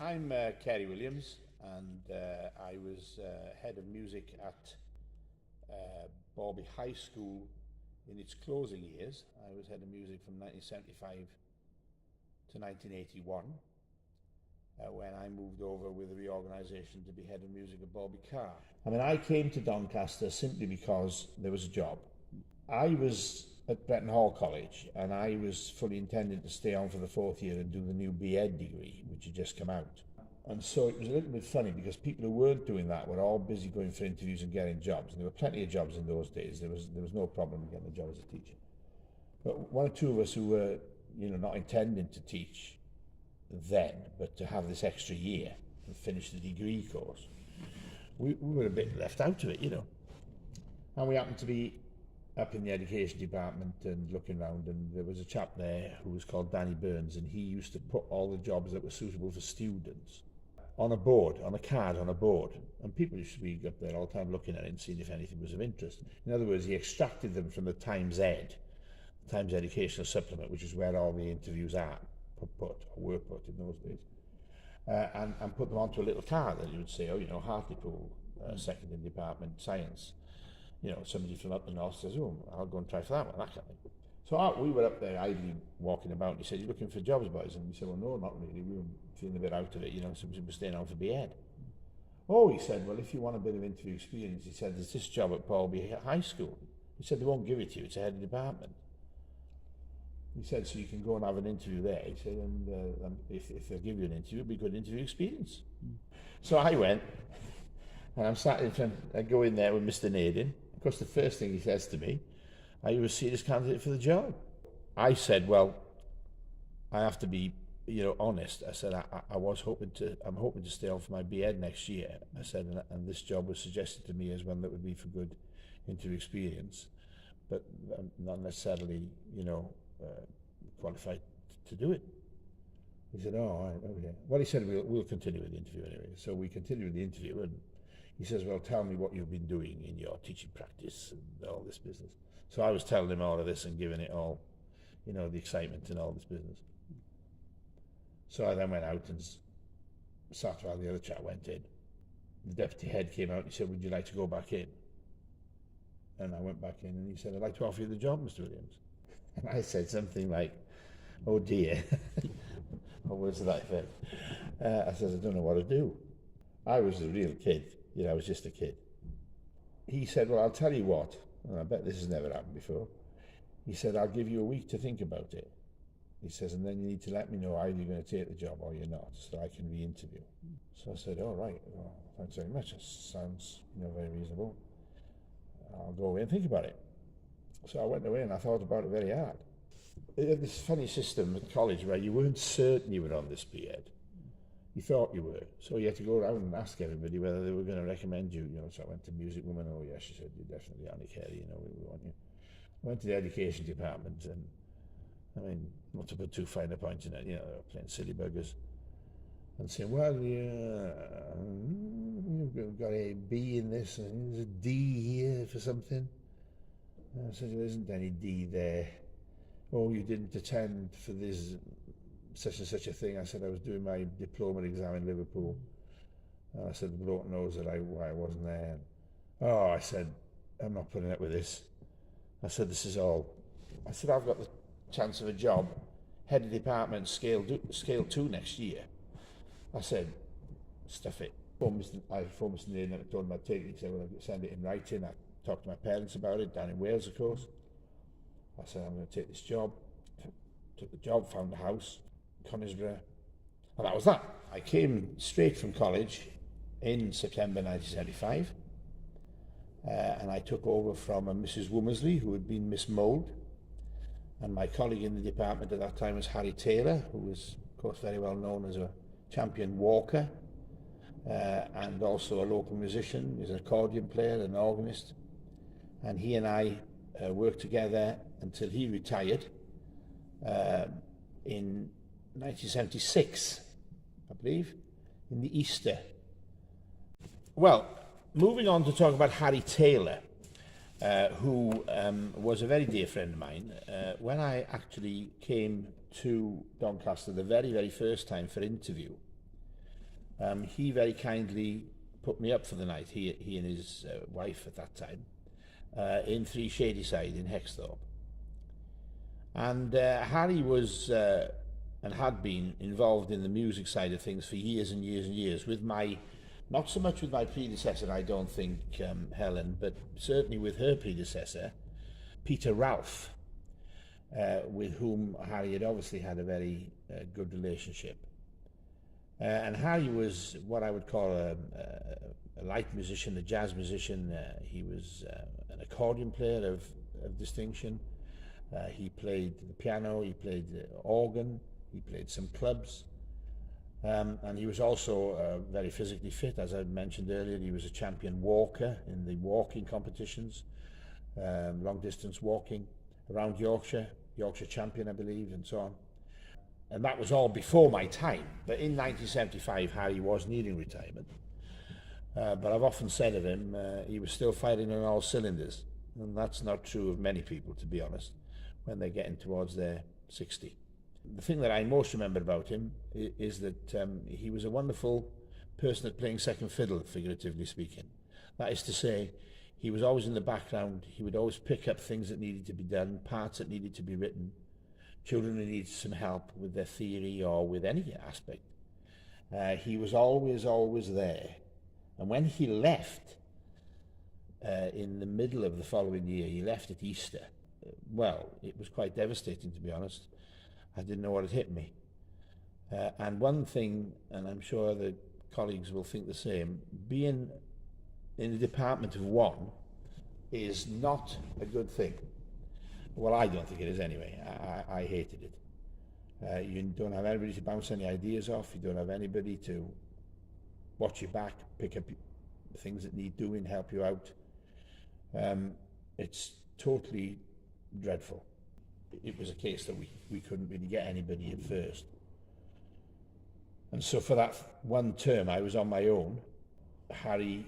I'm Carey Williams, and I was head of music at Balby High School in its closing years. I was head of music from 1975 to 1981, when I moved over with a reorganisation to be head of music at Balby Car. I mean, I came to Doncaster simply because there was a job. I was at Bretton Hall College, and I was fully intended to stay on for the fourth year and do the new B.Ed degree, which had just come out. And so it was a little bit funny because people who weren't doing that were all busy going for interviews and getting jobs. And there were plenty of jobs in those days. There was no problem getting a job as a teacher. But one or two of us who were, not intending to teach then, but to have this extra year and finish the degree course, we were a bit left out of it, And we happened to be up in the education department and looking around, and there was a chap there who was called Danny Burns, and he used to put all the jobs that were suitable for students on a board, on a card on a board, and people used to be up there all the time looking at it and seeing if anything was of interest. In other words, he extracted them from the Times Educational Supplement, which is where all the interviews were put in those days, and put them onto a little card that you would say, Hartlepool, second in department, science. Somebody from up the north says, I'll go and try for that one, that kind of thing. So we were up there idly walking about, and he said, "You're looking for jobs, boys?" And we said, "Well, no, not really. We were feeling a bit out of it, so we were staying on for B.Ed. Oh, he said, "Well, if you want a bit of interview experience," he said, "there's this job at Balby High School." He said, "They won't give it to you, it's a head of department." He said, "So you can go and have an interview there." He said, "And if they'll give you an interview, it'll be good interview experience." So I went, and I'm sat in front, I go in there with Mr. Nadin. Of course, the first thing he says to me, "Are you a serious candidate for the job?" I said, "Well, I have to be, honest." I said, I'm hoping to stay on for my B.Ed next year. I said, and this job was suggested to me as one that would be for good interview experience, but not necessarily, qualified to do it. He said, "Oh, all right, okay." Well, he said, we'll continue with the interview anyway. So we continued with the interview, and he says, "Well, tell me what you've been doing in your teaching practice and all this business." So I was telling him all of this and giving it all, the excitement and all this business. So I then went out and sat while the other chap went in. The deputy head came out and he said, "Would you like to go back in?" And I went back in, and he said, "I'd like to offer you the job, Mr. Williams." And I said something like, "Oh dear," or words to that effect. I said, "I don't know what to do." I was a real kid, I was just a kid. He said, "Well, I'll tell you what," and I bet this has never happened before. He said, "I'll give you a week to think about it." He says, "And then you need to let me know either you're going to take the job or you're not, so I can re-interview." So I said, "All right, well, thanks very much. That sounds, very reasonable. I'll go away and think about it." So I went away and I thought about it very hard. They had this funny system at college where you weren't certain you were on this B.Ed. You thought you were, so you had to go around and ask everybody whether they were going to recommend you. So I went to music woman. "Oh yes," she said, "You're definitely on it, Carey. We want you." I went to the education department, and not to put too fine a point in it, they were playing silly buggers and saying, "Well, you've got a B in this, and there's a D here for something." And I said, "There isn't any D there." "Oh, you didn't attend for this such and such a thing." I said, "I was doing my diploma exam in Liverpool." And I said, "The bloke knows that I wasn't there." "Oh," I said, "I'm not putting up with this." I said, "This is all." I said, "I've got the chance of a job, head of department, scale 2 next year." I said, "Stuff it." I phoned Mr. Nadin and I told him I'd take it. He said, "Well, I'll send it in writing." I talked to my parents about it, down in Wales, of course. I said, "I'm going to take this job." Took the job, found a house, Conisborough, and that was that. I came straight from college in September 1975, and I took over from a Mrs. Womersley, who had been Miss Mould, and my colleague in the department at that time was Harry Taylor, who was, of course, very well known as a champion walker, and also a local musician. He was an accordion player, an organist, and he and I worked together until he retired in 1976, I believe, in the Easter. Well, moving on to talk about Harry Taylor, who was a very dear friend of mine. When I actually came to Doncaster the very, very first time for interview, He very kindly put me up for the night, he and his wife at that time, in Three Shadyside in Hexthorpe. And Harry was and had been involved in the music side of things for years and years and years with not so much with my predecessor, I don't think, Helen, but certainly with her predecessor, Peter Ralph, with whom Harry had obviously had a very good relationship. And Harry was what I would call a light musician, a jazz musician. He was an accordion player of distinction. He played the piano, he played the organ, he played some clubs. And he was also very physically fit, as I mentioned earlier. He was a champion walker in the walking competitions, long distance walking around Yorkshire champion, I believe, and so on. And that was all before my time. But in 1975, Harry was nearing retirement. But I've often said of him, he was still firing on all cylinders. And that's not true of many people, to be honest, when they're getting towards their 60. The thing that I most remember about him is that he was a wonderful person at playing second fiddle, figuratively speaking. That is to say, he was always in the background. He would always pick up things that needed to be done, parts that needed to be written, children who needed some help with their theory or with any aspect. He was always there. And when he left, in the middle of the following year, he left at Easter. Well, it was quite devastating, to be honest. I didn't know what had hit me. And one thing, and I'm sure the colleagues will think the same, being in the department of one is not a good thing. Well, I don't think it is anyway. I hated it. You don't have anybody to bounce any ideas off. You don't have anybody to watch your back, pick up things that need doing, help you out. It's totally dreadful. It was a case that we couldn't really get anybody at first. And so for that one term I was on my own. Harry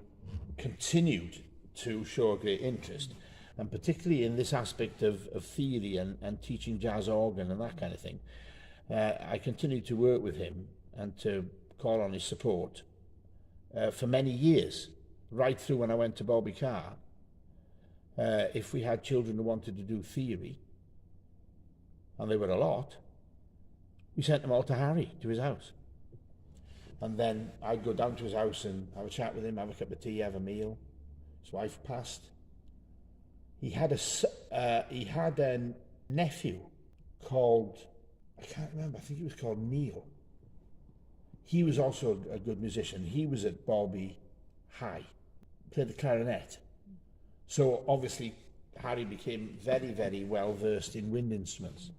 continued to show a great interest, and particularly in this aspect of theory and teaching jazz organ and that kind of thing. I continued to work with him and to call on his support for many years, right through when I went to Balby High. If we had children who wanted to do theory, and there were a lot, we sent them all to Harry, to his house. And then I'd go down to his house and have a chat with him, have a cup of tea, have a meal. His wife passed. He had a nephew called, I can't remember, I think he was called Neil. He was also a good musician. He was at Balby High, played the clarinet. So obviously Harry became very, very well versed in wind instruments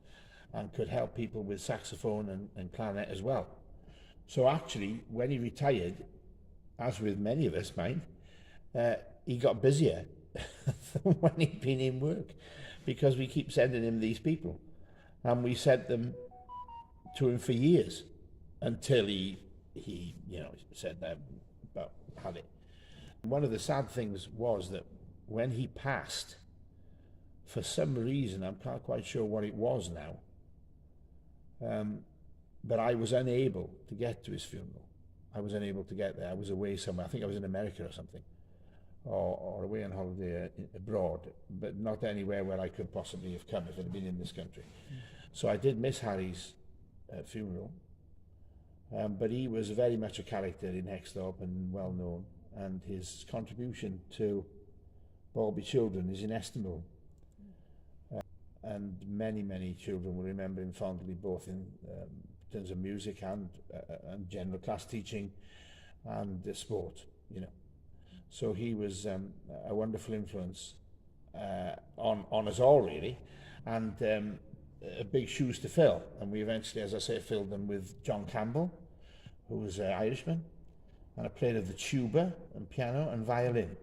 and could help people with saxophone and clarinet as well. So actually, when he retired, as with many of us, mind, he got busier than when he'd been in work, because we keep sending him these people. And we sent them to him for years until he said that about had it. One of the sad things was that when he passed, for some reason, I'm not quite sure what it was now, but I was unable to get to his funeral. I was unable to get there. I was away somewhere. I think I was in America or something, or away on holiday abroad, but not anywhere where I could possibly have come if it had been in this country. So I did miss Harry's funeral, but he was very much a character in Hexthorpe and well known, and his contribution to Balby children is inestimable. And many, many children will remember him fondly, both in terms of music and general class teaching and sport, So he was a wonderful influence on us all, really, and big shoes to fill. And we eventually, as I say, filled them with John Campbell, who was an Irishman, and a player of the tuba and piano and violin.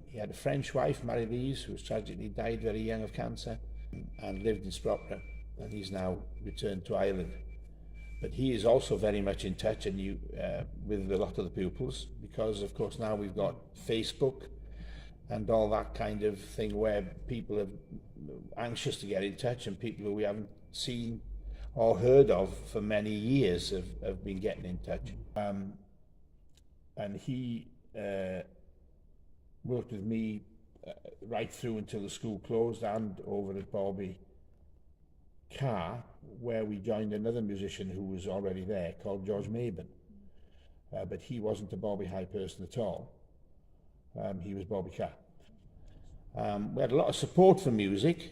He had a French wife, Marie-Lise, who tragically died very young of cancer, and lived in Sprotbrough, and he's now returned to Ireland. But he is also very much in touch with a lot of the pupils, because of course now we've got Facebook and all that kind of thing, where people are anxious to get in touch, and people who we haven't seen or heard of for many years have been getting in touch. and he worked with me right through until the school closed, and over at Balby High, where we joined another musician who was already there called George Mabon. But he wasn't a Balby High person at all. He was Balby High. We had a lot of support for music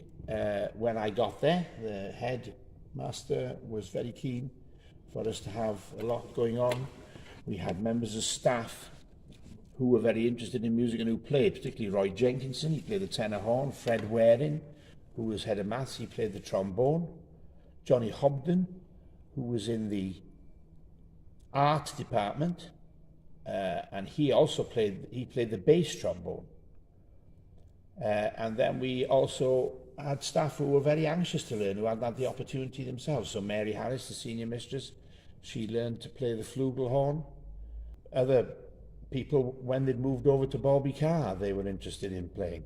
when I got there. The headmaster was very keen for us to have a lot going on. We had members of staff who were very interested in music and who played, particularly Roy Jenkinson. He played the tenor horn. Fred Waring, who was head of maths, he played the trombone. Johnny Hobden, who was in the art department, and he also played the bass trombone. And then we also had staff who were very anxious to learn, who hadn't had the opportunity themselves. So Mary Harris, the senior mistress, she learned to play the flugelhorn. Other people, when they'd moved over to Balby High, they were interested in playing.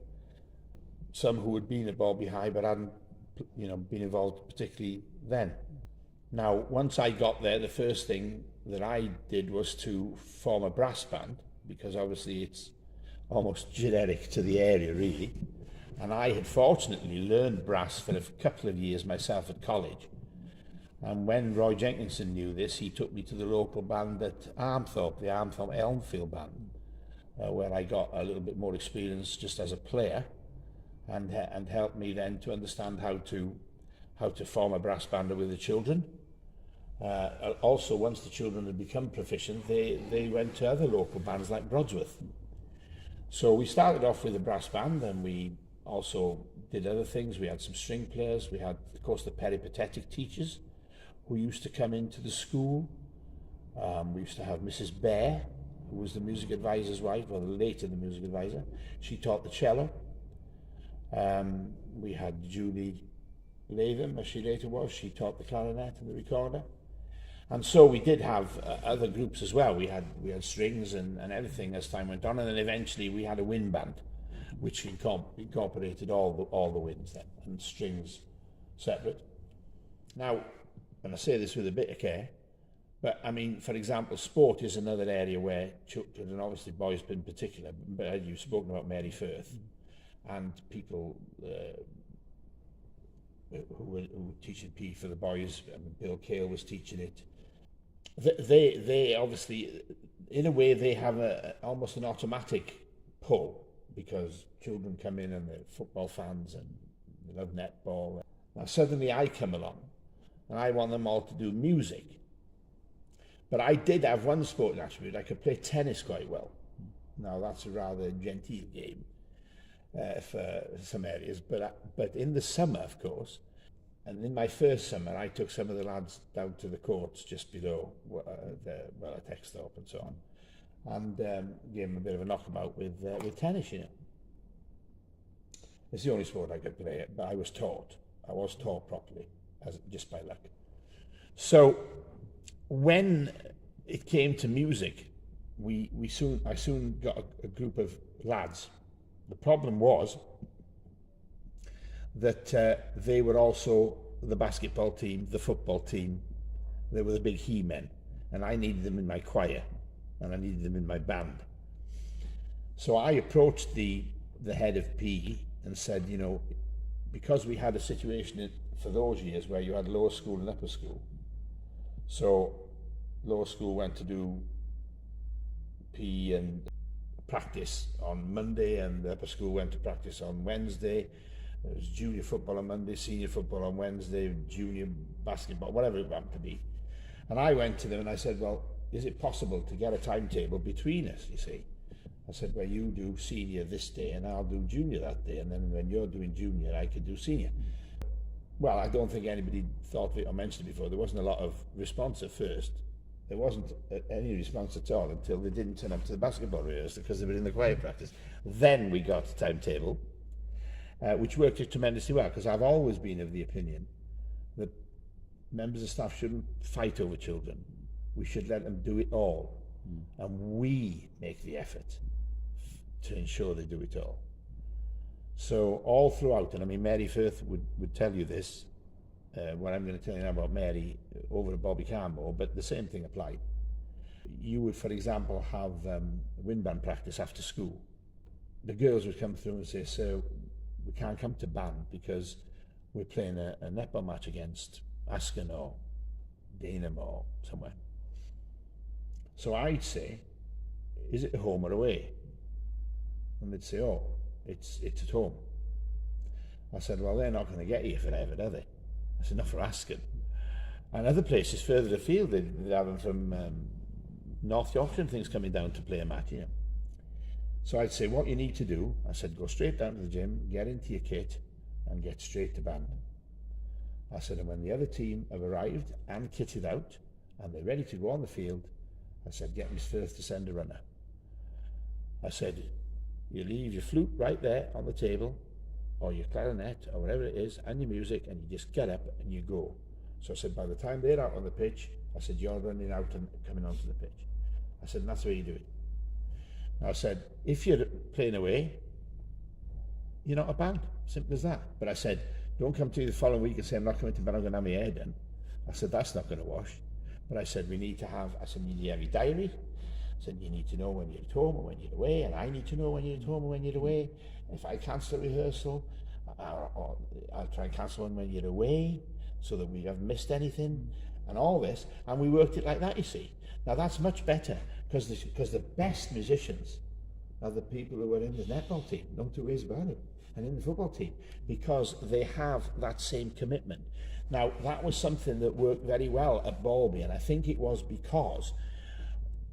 Some who had been at Balby High but hadn't, been involved particularly then. Now, once I got there, the first thing that I did was to form a brass band, because obviously it's almost generic to the area, really. And I had fortunately learned brass for a couple of years myself at college. And when Roy Jenkinson knew this, he took me to the local band at Armthorpe, the Armthorpe Elmfield band, where I got a little bit more experience just as a player, and helped me then to understand how to form a brass band with the children. Also, once the children had become proficient, they went to other local bands like Brodsworth. So we started off with a brass band, and we also did other things. We had some string players. We had, of course, the peripatetic teachers who used to come into the school. We used to have Mrs. Bear, who was the music advisor's wife, or later the music advisor. She taught the cello. We had Julie Latham, as she later was. She taught the clarinet and the recorder. And so we did have other groups as well. We had strings and everything as time went on, and then eventually we had a wind band, which incorporated all the winds then, and strings separate. Now, and I say this with a bit of care, but I mean, for example, sport is another area where children, and obviously boys in particular, but you've spoken about Mary Firth, and people who were teaching PE for the boys. I mean, Bill Cale was teaching it. They obviously, in a way, they have almost an automatic pull, because children come in and they're football fans and they love netball. Now suddenly I come along and I want them all to do music. But I did have one sporting attribute. I could play tennis quite well. Now that's a rather genteel game for some areas, but in the summer, of course, and in my first summer, I took some of the lads down to the courts just below Bala Texthorpe and so on, and gave them a bit of a knockabout with tennis, It's the only sport I could play, but I was taught properly, just by luck. So when it came to music, I soon got a group of lads. The problem was that they were also the basketball team, the football team. They were the big he-men, and I needed them in my choir, and I needed them in my band. So I approached the head of PE and said, because we had a situation for those years where you had lower school and upper school. So lower school went to do PE and practice on Monday, and the upper school went to practice on Wednesday. There was junior football on Monday, senior football on Wednesday, junior basketball, whatever it happened to be. And I went to them and I said, well, is it possible to get a timetable between us, you see? I said, well, you do senior this day and I'll do junior that day, and then when you're doing junior, I could do senior. Well, I don't think anybody thought of it or mentioned it before. There wasn't a lot of response at first. There wasn't any response at all until they didn't turn up to the basketball rehearsal because they were in the choir practice. Then we got a timetable, which worked tremendously well, because I've always been of the opinion that members of staff shouldn't fight over children. We should let them do it all, and we make the effort to ensure they do it all. So all throughout, and I mean, Mary Firth would tell you this, what I'm going to tell you now about Mary over at Bobby Campbell, but the same thing applied. You would, for example, have wind band practice after school. The girls would come through and say, "Sir, we can't come to band because we're playing a netball match against Asken or Daneham or somewhere." So I'd say, "Is it home or away?" And they'd say, "Oh, it's at home." I said, "Well, they're not going to get you for Everett, are they?" I said, "Not for Asken." And other places further afield, they'd have them from North Yorkshire and things coming down to play a match, you know. So I'd say, "What you need to do," I said, "go straight down to the gym, get into your kit and get straight to band." I said, "And when the other team have arrived and kitted out and they're ready to go on the field," I said, "get Miss Firth to send a runner." I said, "You leave your flute right there on the table, or your clarinet, or whatever it is, and your music, and you just get up and you go." So I said, "By the time they're out on the pitch," I said, "you're running out and coming onto the pitch." I said, "And that's the way you do it." I said, "If you're playing away, you're not a band, simple as that." But I said, "Don't come to you the following week and say, 'I'm not coming to band, I'm going to have my hair done.'" I said, "That's not going to wash." But I said, "We need to have," I said, "you need to have your diary." I said, "You need to know when you're at home or when you're away, and I need to know when you're at home or when you're away. If I cancel a rehearsal, or I'll try and cancel one when you're away so that we haven't missed anything," and all this. And we worked it like that, you see. Now that's much better because the best musicians are the people who are in the netball team, no two ways about it, and in the football team, because they have that same commitment. Now that was something that worked very well at Balby, and I think it was because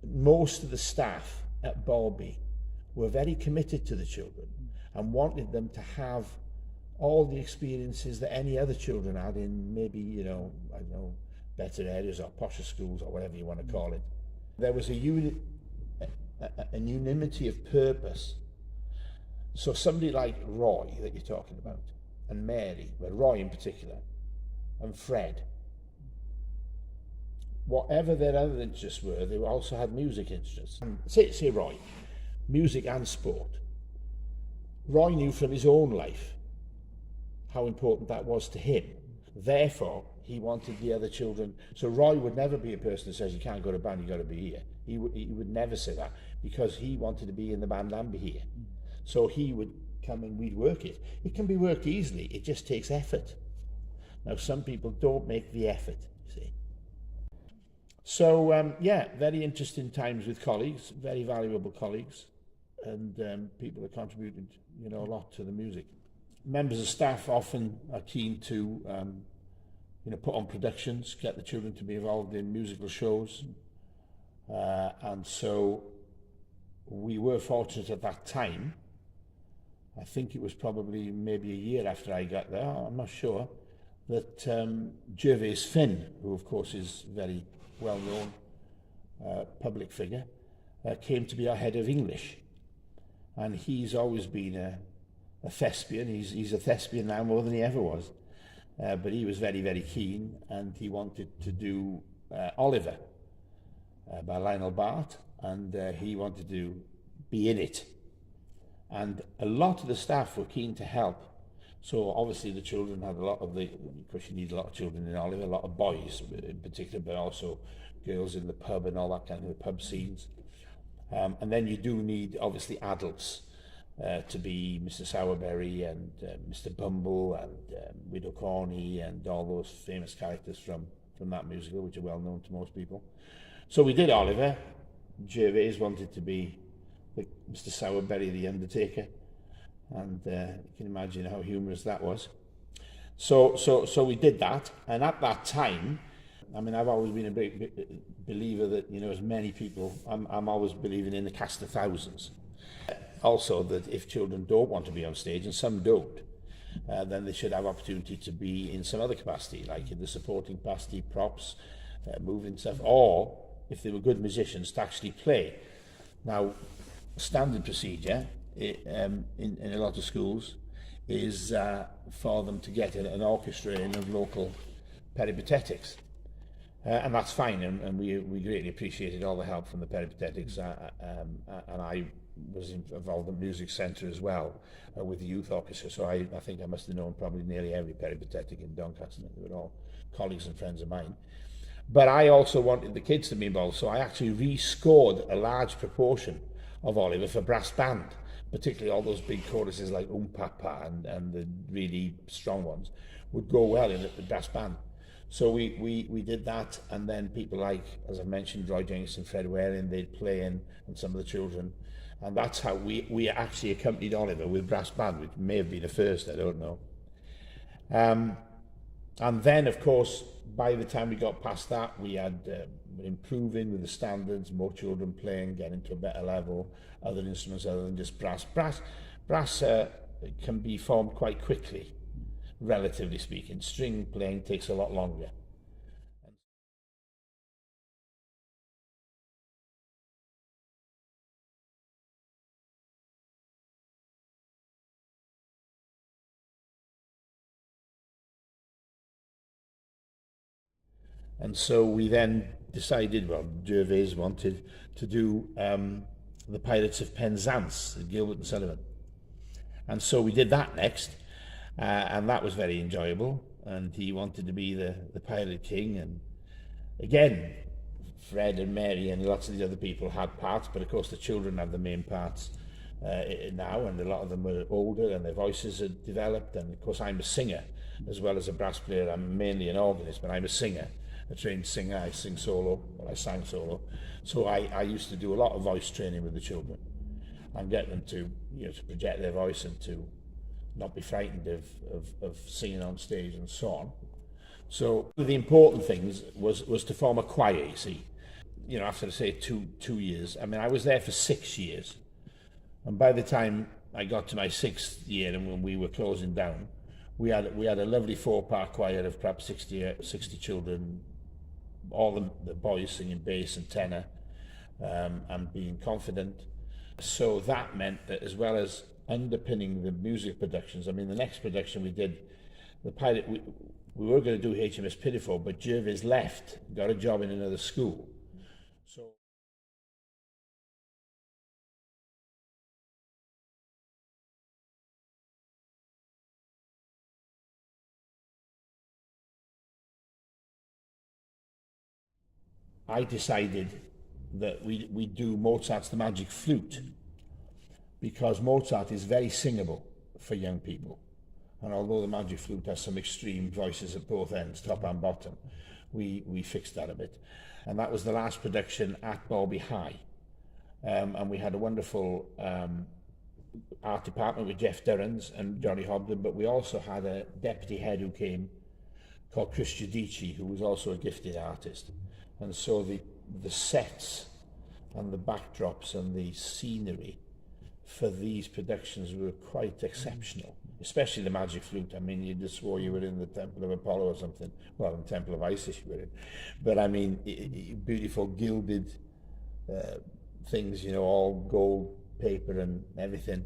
most of the staff at Balby were very committed to the children and wanted them to have all the experiences that any other children had in maybe, you know, I don't know, better areas or posher schools or whatever you want to call it. There was a unanimity of purpose. So somebody like Roy that you're talking about, and Mary, but Roy in particular, and Fred, whatever their other interests were, they also had music interests. And say Roy, music and sport. Roy knew from his own life how important that was to him. Therefore, he wanted the other children. So Roy would never be a person that says, "You can't go to band, you've got to be here." He would never say that, because he wanted to be in the band and be here. So he would come and we'd work it. It can be worked easily, it just takes effort. Now, some people don't make the effort, you see. So, yeah, very interesting times with colleagues, very valuable colleagues, and people that contributed, you know, a lot to the music. Members of staff often are keen to, you know, put on productions, get the children to be involved in musical shows, and so we were fortunate at that time. I think it was probably maybe a year after I got there, I'm not sure, that Gervais Finn, who of course is very well-known public figure, came to be our head of English. And he's always been a thespian. He's a thespian now more than he ever was. But he was very, very keen, and he wanted to do Oliver by Lionel Bart, and he wanted to be in it. And a lot of the staff were keen to help. So obviously the children had a lot of because you need a lot of children in Oliver, a lot of boys in particular, but also girls in the pub and all that kind of the pub scenes. And then you do need obviously adults to be Mr. Sowerberry and Mr. Bumble and Widow Corney and all those famous characters from that musical, which are well known to most people. So we did Oliver. Gervais wanted to be Mr. Sowerberry, the Undertaker, and you can imagine how humorous that was. So we did that, and at that time, I mean, I've always been a big believer that, you know, as many people, I'm always believing in the cast of thousands. Also, that if children don't want to be on stage, and some don't, then they should have opportunity to be in some other capacity, like in the supporting capacity, props, moving stuff, or if they were good musicians, to actually play. Now, standard procedure in a lot of schools is for them to get an orchestra in of local peripatetics. And that's fine, and we greatly appreciated all the help from the peripatetics, and I was involved in the music centre as well with the youth orchestra, so I think I must have known probably nearly every peripatetic in Doncaster. They were all colleagues and friends of mine. But I also wanted the kids to be involved, so I actually rescored a large proportion of Oliver for brass band, particularly all those big choruses like Papa and the really strong ones would go well in the brass band. So we did that, and then people like, as I mentioned, Roy Jenkins and Fred Waring, they'd play in, and some of the children. And that's how we actually accompanied Oliver with brass band, which may have been a first, I don't know. And then, of course, by the time we got past that, we had improving with the standards, more children playing, getting to a better level, other instruments other than just brass. Brass can be formed quite quickly, relatively speaking. String playing takes a lot longer. And so we then decided, well, Gervais wanted to do the Pirates of Penzance, Gilbert and Sullivan. And so we did that next, and that was very enjoyable. And he wanted to be the Pirate King. And again, Fred and Mary and lots of these other people had parts, but of course the children have the main parts now, and a lot of them were older and their voices had developed. And of course I'm a singer as well as a brass player. I'm mainly an organist, but I'm a singer, a trained singer. I sing solo, well, I sang solo. So I used to do a lot of voice training with the children and get them to, to project their voice and to not be frightened of singing on stage and so on. So one of the important things was to form a choir, you see. After, say, two years, I mean, I was there for 6 years. And by the time I got to my 6th year and when we were closing down, we had a lovely 4-part choir of perhaps 60 children, all the boys singing bass and tenor, and being confident. So that meant that as well as underpinning the music productions, I mean, the next production we did, the pilot, we were going to do HMS Pinafore, but Gervais left, got a job in another school. So I decided that we do Mozart's The Magic Flute, because Mozart is very singable for young people. And although the Magic Flute has some extreme voices at both ends, top and bottom, we fixed that a bit. And that was the last production at Balby High. And we had a wonderful art department with Jeff Durrans and Johnny Hobden, but we also had a deputy head who came called Chris Giudici, who was also a gifted artist. And so the sets and the backdrops and the scenery for these productions were quite exceptional, especially the Magic Flute. I mean, you just swore you were in the Temple of Apollo or something. Well, in the Temple of Isis you were in. But I mean, beautiful gilded things, all gold paper and everything,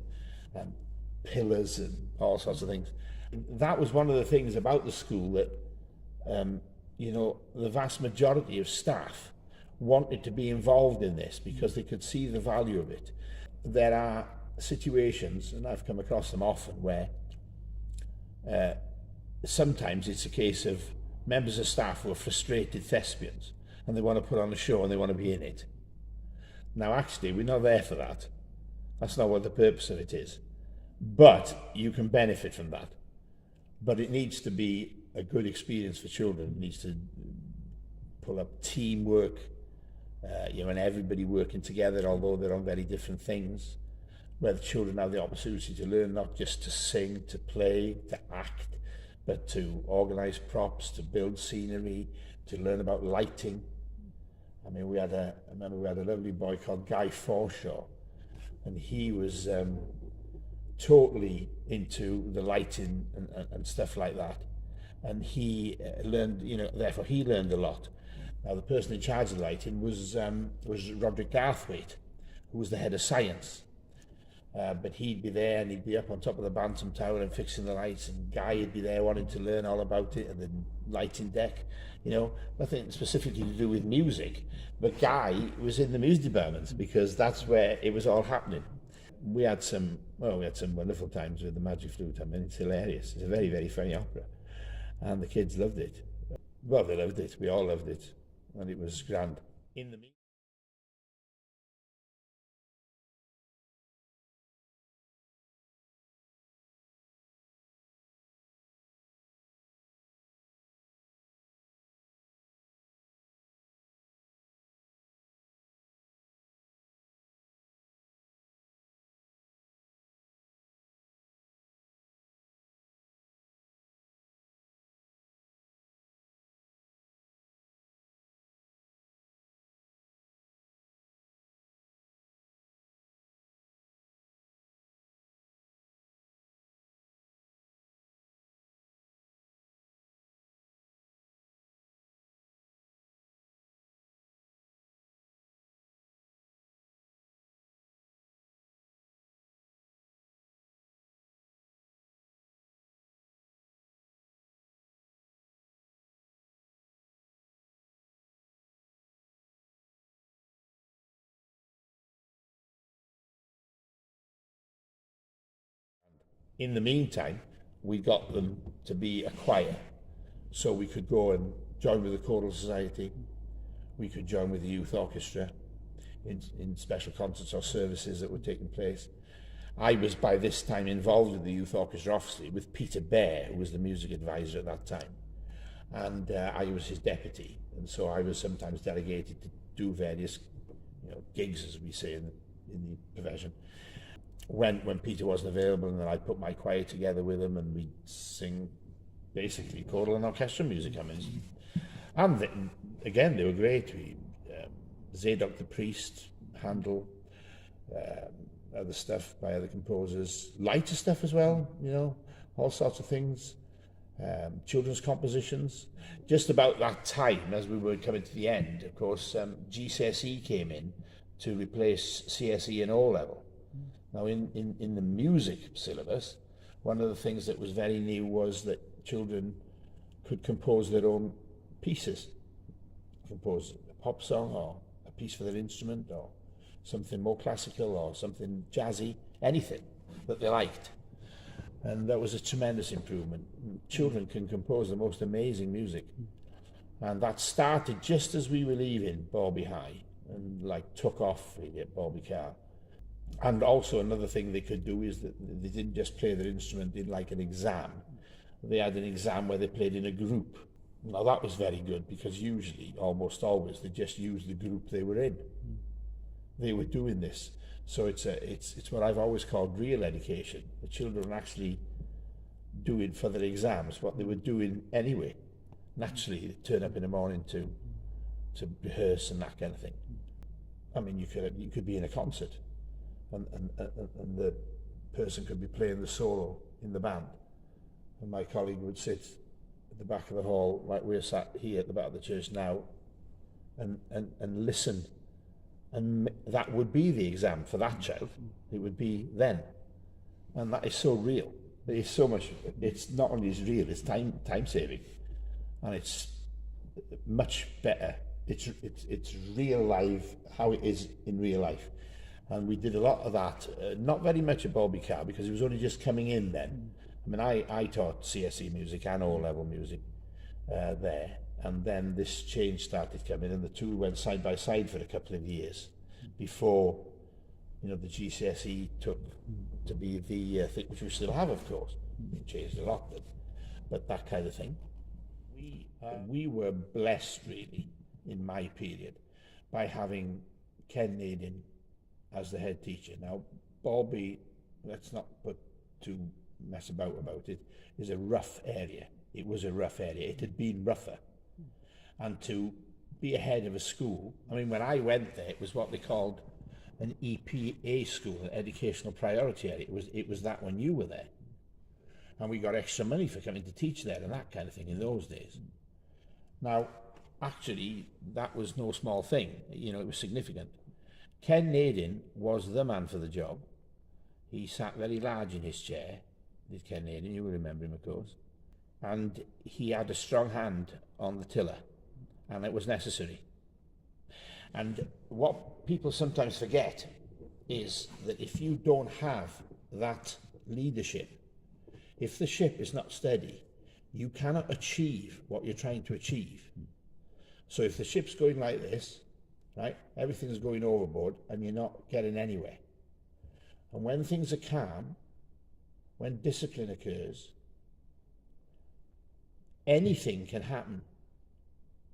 and pillars and all sorts of things. That was one of the things about the school that, the vast majority of staff wanted to be involved in this because they could see the value of it. There are situations, and I've come across them often, where sometimes it's a case of members of staff who are frustrated thespians and they want to put on a show and they want to be in it. Now, actually, we're not there for that. That's not what the purpose of it is. But you can benefit from that. But it needs to be a good experience for children. It needs to pull up teamwork, and everybody working together, although they're on very different things, where the children have the opportunity to learn not just to sing, to play, to act, but to organise props, to build scenery, to learn about lighting. I mean, I remember we had a lovely boy called Guy Forshaw, and he was totally into the lighting and stuff like that. And he learned, therefore he learned a lot. Now, the person in charge of the lighting was Roderick Garthwaite, who was the head of science. But he'd be there and he'd be up on top of the Bantam Tower and fixing the lights, and Guy would be there wanting to learn all about it, and the lighting deck, nothing specifically to do with music, but Guy was in the music department because that's where it was all happening. We had some wonderful times with the Magic Flute. I mean, it's hilarious. It's a very, very funny opera, and the kids loved it. Well, they loved it. We all loved it. and it was grand. In the In the meantime, we got them to be a choir, so we could go and join with the choral society, we could join with the youth orchestra in special concerts or services that were taking place. I was by this time involved in the youth orchestra, obviously, with Peter Bear, who was the music advisor at that time, and I was his deputy, and so I was sometimes delegated to do various, gigs, as we say in the profession. When Peter wasn't available, and then I put my choir together with him, and we'd sing basically choral and orchestral music. And again, they were great. Zadok the Priest, Handel, other stuff by other composers, lighter stuff as well, all sorts of things. Children's compositions. Just about that time, as we were coming to the end, of course, GCSE came in to replace CSE and O-level. Now, in the music syllabus, one of the things that was very new was that children could compose their own pieces, compose a pop song or a piece for their instrument or something more classical or something jazzy, anything that they liked. And that was a tremendous improvement. Children can compose the most amazing music. And that started just as we were leaving Balby High and took off really at Balby Car. And also another thing they could do is that they didn't just play their instrument in an exam. They had an exam where they played in a group. Now that was very good because usually, almost always, they just used the group they were in. They were doing this. So it's what I've always called real education. The children actually doing for their exams what they were doing anyway. Naturally, they turn up in the morning to rehearse and that kind of thing. I mean, you could be in a concert. And the person could be playing the solo in the band, and my colleague would sit at the back of the hall, like we're sat here at the back of the church now, and listen, and that would be the exam for that child. It would be then, and that is so real. It's so much. It's not only is real, it's time saving, and it's much better. It's real life, how it is in real life. And we did a lot of that, not very much at Balby Car because it was only just coming in then. I mean, I taught CSE music and O-level music there, and then this change started coming, and the two went side by side for a couple of years before, the GCSE took to be the thing which we still have, of course. It changed a lot, but that kind of thing. We were blessed, really, in my period, by having Ken Nadin as the head teacher. Now, Balby, let's not put too mess about it, is a rough area. It was a rough area. It had been rougher. And to be ahead of a school, I mean, when I went there, it was what they called an EPA school, an educational priority area. It was that when you were there. And we got extra money for coming to teach there and that kind of thing in those days. Now, actually, that was no small thing. It was significant. Ken Nadin was the man for the job. He sat very large in his chair, did Ken Nadin, you will remember him, of course. And he had a strong hand on the tiller, and it was necessary. And what people sometimes forget is that if you don't have that leadership, if the ship is not steady, you cannot achieve what you're trying to achieve. So if the ship's going like this, right, everything's going overboard and you're not getting anywhere. And when things are calm, when discipline occurs, anything can happen,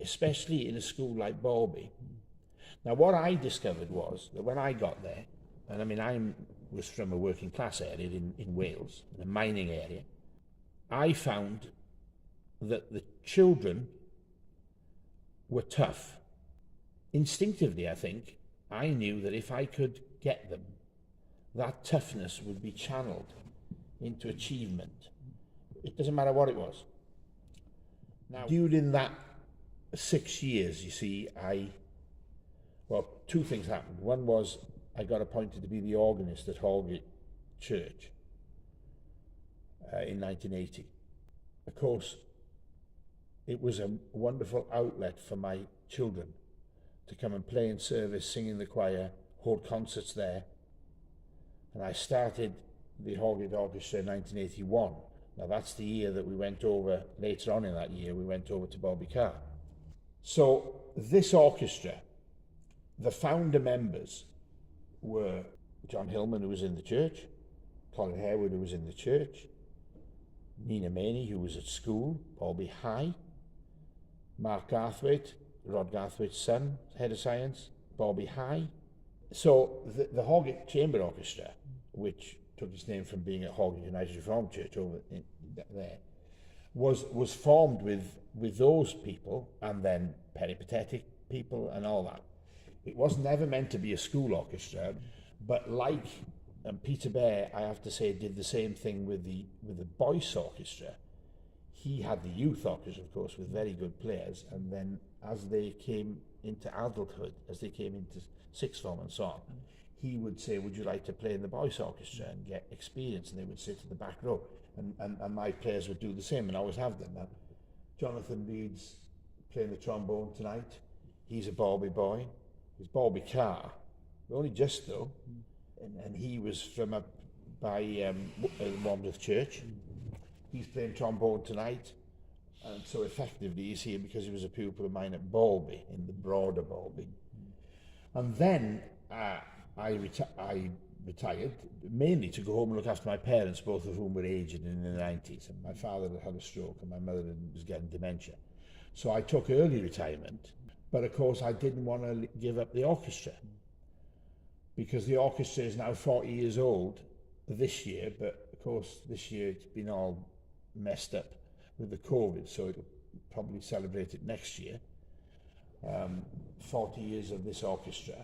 especially in a school like Balby. Now, what I discovered was that when I got there, and I mean, I was from a working class area in Wales, in a mining area, I found that the children were tough. Instinctively, I think, I knew that if I could get them, that toughness would be channeled into achievement. It doesn't matter what it was. Now, during that 6 years, you see, well, two things happened. One was I got appointed to be the organist at Holgate Church in 1980. Of course, it was a wonderful outlet for my children to come and play in service, sing in the choir, hold concerts there. And I started the Holgate Orchestra in 1981. Now that's the year that we went over, later on in that year, we went over to Balby High. So this orchestra, the founder members were John Hillman, who was in the church, Colin Harewood, who was in the church, Nina Maney, who was at school, Balby High, Mark Garthwaite, Rod Garthwaite's son, head of science, Balby High. So the Holgate Chamber Orchestra, which took its name from being at Holgate United Reformed Church over there, was formed with those people and then peripatetic people and all that. It was never meant to be a school orchestra, but like Peter Bear, I have to say, did the same thing with the Boyce Orchestra. He had the youth orchestra, of course, with very good players, and then as they came into adulthood, as they came into sixth form and so on, he would say, would you like to play in the Boyce Orchestra and get experience? And they would sit in the back row, and my players would do the same, and always have them. Now, Jonathan Reed's playing the trombone tonight. He's a Balby boy. He's Balby Carr, only just though, and he was from up by Wandsworth Church. He's playing trombone tonight, and so effectively he's here because he was a pupil of mine at Balby, in the broader Balby. And then I retired, mainly to go home and look after my parents, both of whom were aged in the 90s. And my father had a stroke and my mother was getting dementia. So I took early retirement, but of course I didn't want to give up the orchestra, because the orchestra is now 40 years old this year, but of course this year it's been all messed up with the COVID, so it'll probably celebrate it next year. 40 years of this orchestra.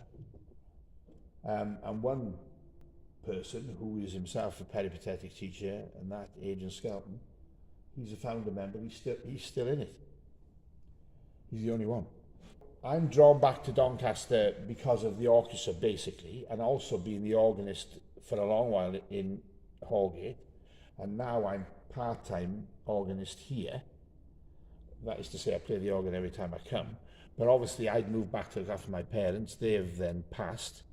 And one person who is himself a peripatetic teacher, and that Adrian Skelton, he's a founder member, he's still in it. He's the only one. I'm drawn back to Doncaster because of the orchestra basically, and also being the organist for a long while in Holgate, and now I'm part-time organist here. That is to say, I play the organ every time I come, but obviously I'd moved back to look after my parents. They've then passed.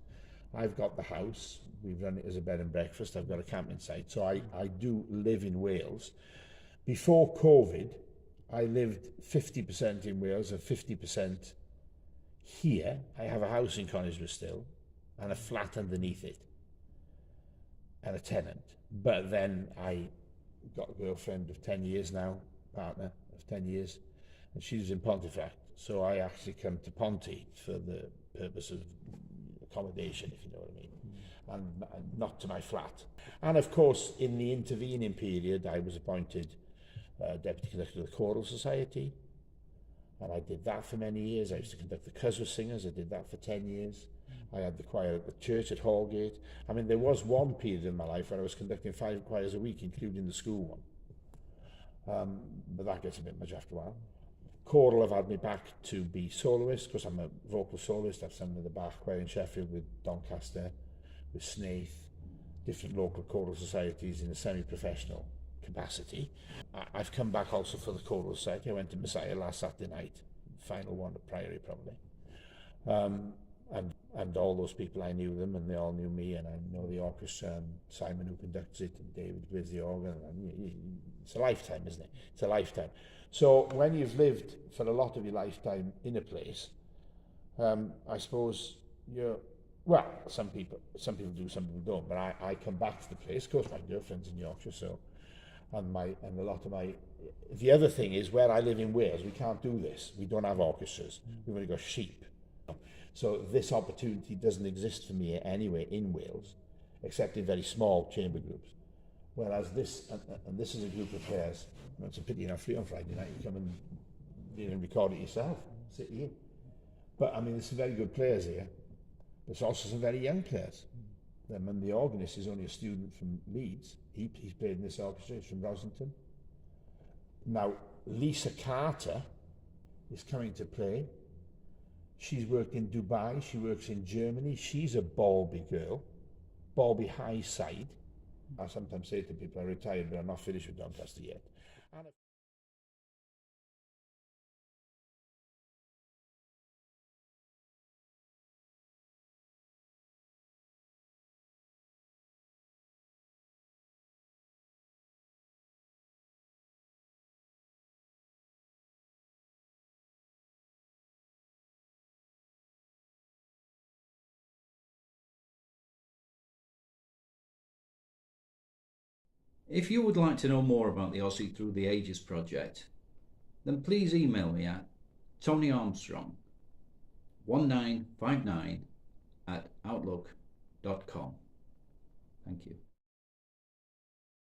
I've got the house, we've run it as a bed and breakfast, I've got a camping site, so I do live in Wales. Before COVID, I lived 50% in Wales and 50% here. I have a house in Conisbrough still, and a flat underneath it, and a tenant. But then I got a girlfriend of 10 years now, partner of 10 years, and she lives in Pontefract. So I actually come to Ponty for the purpose of accommodation, if you know what I mean, and not to my flat. And of course, in the intervening period, I was appointed Deputy Conductor of the Choral Society, and I did that for many years. I used to conduct the Cusworth Singers, I did that for 10 years. I had the choir at the church at Holgate. I mean, there was one period in my life where I was conducting 5 choirs a week, including the school one. But that gets a bit much after a while. Choral have had me back to be soloist, because I'm a vocal soloist. I've sung with the Bach Choir in Sheffield, with Doncaster, with Snaith, different local choral societies in a semi-professional capacity. I've come back also for the choral society. I went to Messiah last Saturday night, final one at Priory probably. And all those people, I knew them and they all knew me, and I know the orchestra and Simon who conducts it and David plays the organ. And it's a lifetime, isn't it? It's a lifetime. So when you've lived for a lot of your lifetime in a place, I suppose you're, well, some people do, some people don't, but I come back to the place. Of course, my girlfriend's in Yorkshire, so, and a lot of my, the other thing is where I live in Wales, we can't do this. We don't have orchestras. We've only got sheep. So this opportunity doesn't exist for me anyway in Wales, except in very small chamber groups. Whereas this, and this is a group of players, it's a pity you're not free on Friday night, you come and record it yourself, sit here. But I mean, there's some very good players here. There's also some very young players. And the organist is only a student from Leeds. He's played in this orchestra, he's from Rosington. Now, Lisa Carter is coming to play. She's worked in Dubai, she works in Germany. She's a Balby girl, Balby High side. I sometimes say to people, I'm retired, but I'm not finished with Doncaster yet. And If you would like to know more about the Ossie Through the Ages project, then please email me at tonyarmstrong1959 at outlook.com. Thank you.